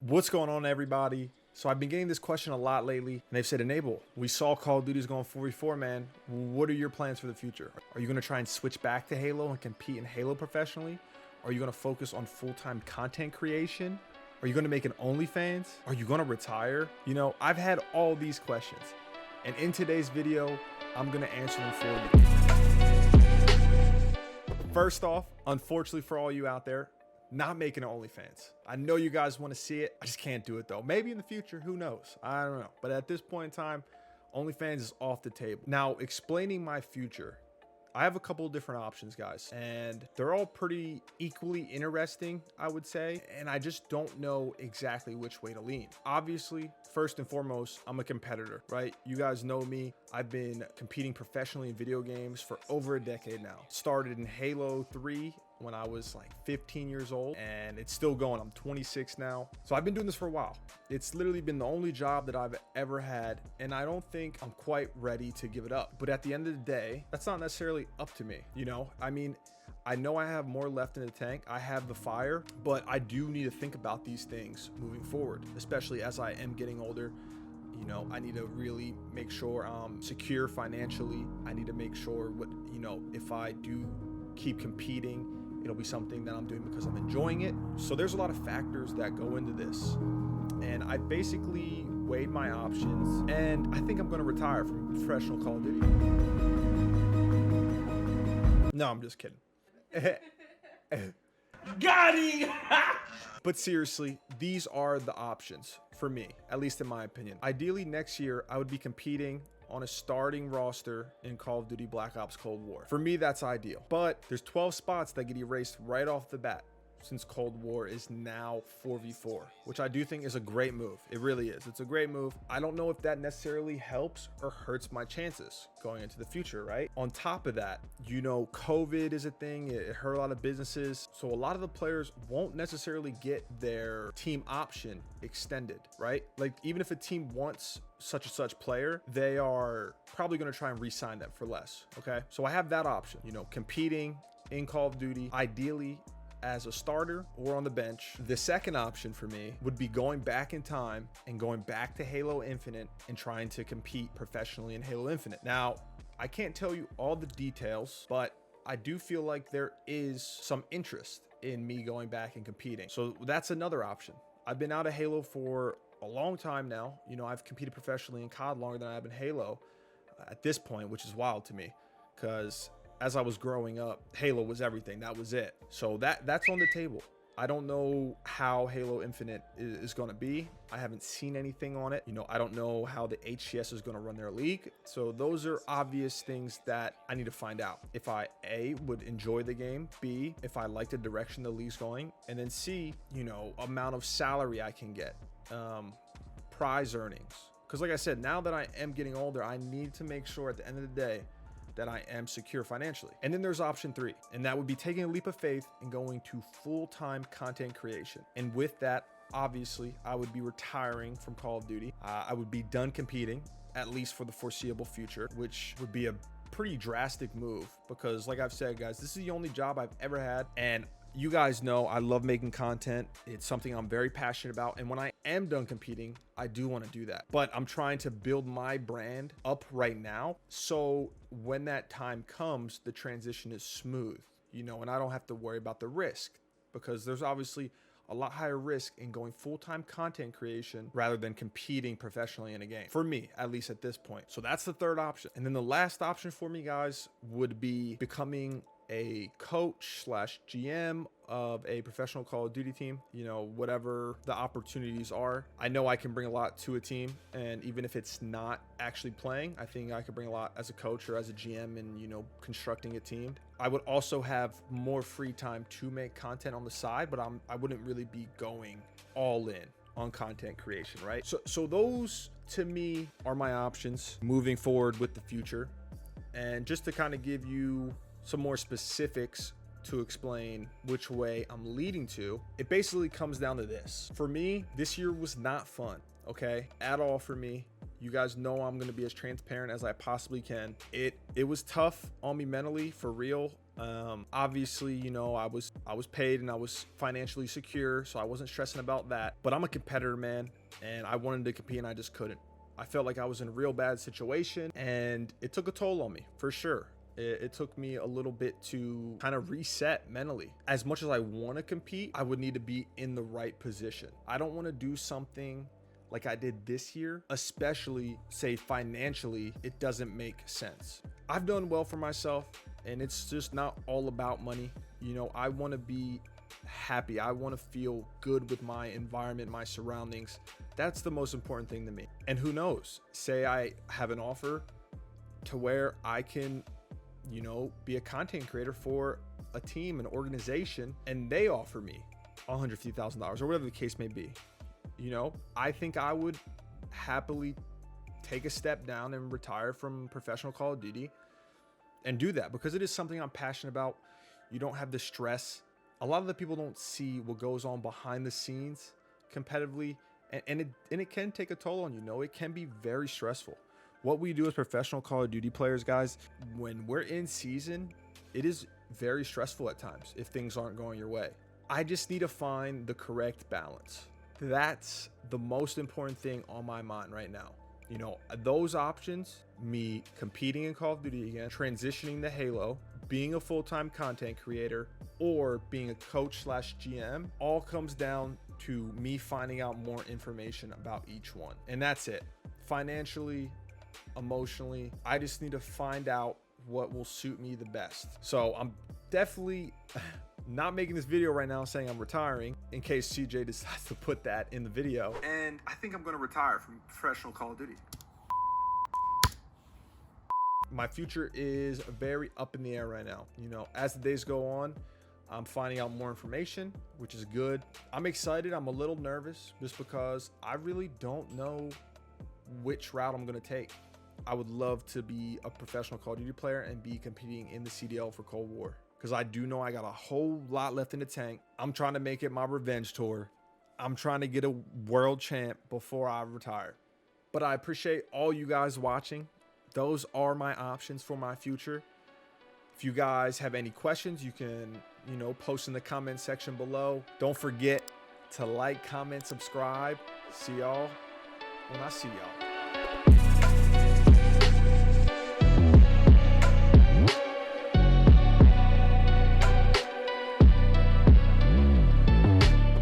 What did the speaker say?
What's going on, everybody? So I've been getting this question a lot lately, and they've said, Enable, we saw Call of Duty's going 4v4, man. What are your plans for the future? Are you going to try and switch back to Halo and compete in Halo professionally? Are you going to focus on full-time content creation? Are you going to make an OnlyFans? Are you going to retire? You know, I've had all these questions, and in today's video, I'm going to answer them for you. First off, unfortunately for all you out there, not making an OnlyFans. I know you guys want to see it. I just can't do it though. Maybe in the future, who knows? I don't know. But at this point in time, OnlyFans is off the table. Now, explaining my future, I have a couple of different options, guys, and they're all pretty equally interesting, I would say. And I just don't know exactly which way to lean. Obviously, first and foremost, I'm a competitor, right? You guys know me. I've been competing professionally in video games for over a decade now. Started in Halo 3 when I was like 15 years old, and it's still going. I'm 26 now. So I've been doing this for a while. It's literally been the only job that I've ever had, and I don't think I'm quite ready to give it up. But at the end of the day, that's not necessarily up to me, you know? I mean, I know I have more left in the tank. I have the fire, but I do need to think about these things moving forward, especially as I am getting older. You know, I need to really make sure I'm secure financially. I need to make sure if I do keep competing, it'll be something that I'm doing because I'm enjoying it. So there's a lot of factors that go into this. And I basically weighed my options, and I think I'm going to retire from professional Call of Duty. No, I'm just kidding. Got him! But seriously, these are the options for me, at least in my opinion. Ideally, next year, I would be competing on a starting roster in Call of Duty Black Ops Cold War. For me, that's ideal. But there's 12 spots that get erased right off the bat, since Cold War is now 4v4, which I do think is a great move. It really is. It's a great move. I don't know if that necessarily helps or hurts my chances going into the future, right? On top of that, you know, COVID is a thing. It hurt a lot of businesses. So a lot of the players won't necessarily get their team option extended, right? Like, even if a team wants such and such player, they are probably going to try and re-sign them for less. Okay. So I have that option, you know, competing in Call of Duty, ideally as a starter or on the bench. The second option for me would be going back in time and going back to Halo Infinite and trying to compete professionally in Halo Infinite. Now, I can't tell you all the details, but I do feel like there is some interest in me going back and competing. So that's another option. I've been out of Halo for a long time now. You know, I've competed professionally in COD longer than I have in Halo at this point, which is wild to me, because as I was growing up, Halo was everything. That was it. So that's on the table. I don't know how Halo Infinite is going to be. I haven't seen anything on it. You know, I don't know how the HCS is going to run their league. So those are obvious things that I need to find out. If I, A, would enjoy the game, B, if I like the direction the league's going, and then C, you know, amount of salary I can get, prize earnings. Because like I said, now that I am getting older, I need to make sure at the end of the day that I am secure financially. And then there's option 3, and that would be taking a leap of faith and going to full-time content creation. And with that, obviously, I would be retiring from Call of Duty. I would be done competing, at least for the foreseeable future, which would be a pretty drastic move because, like I've said, guys, this is the only job I've ever had, and you guys know I love making content. It's something I'm very passionate about. And when I am done competing, I do want to do that. But I'm trying to build my brand up right now. So when that time comes, the transition is smooth, you know, and I don't have to worry about the risk, because there's obviously a lot higher risk in going full-time content creation rather than competing professionally in a game, for me, at least at this point. So that's the third option. And then the last option for me, guys, would be becoming a coach / GM of a professional Call of Duty team, you know, whatever the opportunities are. I know I can bring a lot to a team, and even if it's not actually playing, I think I could bring a lot as a coach or as a GM and, you know, constructing a team. I would also have more free time to make content on the side, but I wouldn't really be going all in on content creation, right? So those to me are my options moving forward with the future. And just to kind of give you some more specifics to explain which way I'm leading to, it basically comes down to this. For me, this year was not fun, okay? At all for me. You guys know I'm going to be as transparent as I possibly can. It It was tough on me mentally, for real. Obviously, you know, I was paid and I was financially secure, so I wasn't stressing about that. But I'm a competitor, man, and I wanted to compete and I just couldn't. I felt like I was in a real bad situation, and it took a toll on me, for sure. It took me a little bit to kind of reset mentally. As much as I want to compete, I would need to be in the right position. I don't want to do something like I did this year, especially say financially, it doesn't make sense. I've done well for myself, and it's just not all about money. You know, I want to be happy. I want to feel good with my environment, my surroundings. That's the most important thing to me. And who knows, say I have an offer to where I can, you know, be a content creator for a team, an organization, and they offer me $150,000 or whatever the case may be. You know, I think I would happily take a step down and retire from professional Call of Duty and do that because it is something I'm passionate about. You don't have the stress. A lot of the people don't see what goes on behind the scenes competitively, and it can take a toll on you. Know, it can be very stressful. What we do as professional Call of Duty players, guys, when we're in season, it is very stressful at times if things aren't going your way. I just need to find the correct balance. That's the most important thing on my mind right now. You know, those options, me competing in Call of Duty again, transitioning to Halo, being a full-time content creator, or being a coach / GM, all comes down to me finding out more information about each one. And that's it. Financially, emotionally, I just need to find out what will suit me the best. So I'm definitely not making this video right now saying I'm retiring in case CJ decides to put that in the video. And I think I'm going to retire from professional Call of Duty. My future is very up in the air right now. You know, as the days go on, I'm finding out more information, which is good. I'm excited. I'm a little nervous just because I really don't know which route I'm going to take. I would love to be a professional Call of Duty player and be competing in the CDL for Cold War, because I do know I got a whole lot left in the tank. I'm trying to make it my revenge tour. I'm trying to get a world champ before I retire. But I appreciate all you guys watching. Those are my options for my future. If you guys have any questions, you can, you know, post in the comment section below. Don't forget to like, comment, subscribe. See y'all when I see y'all.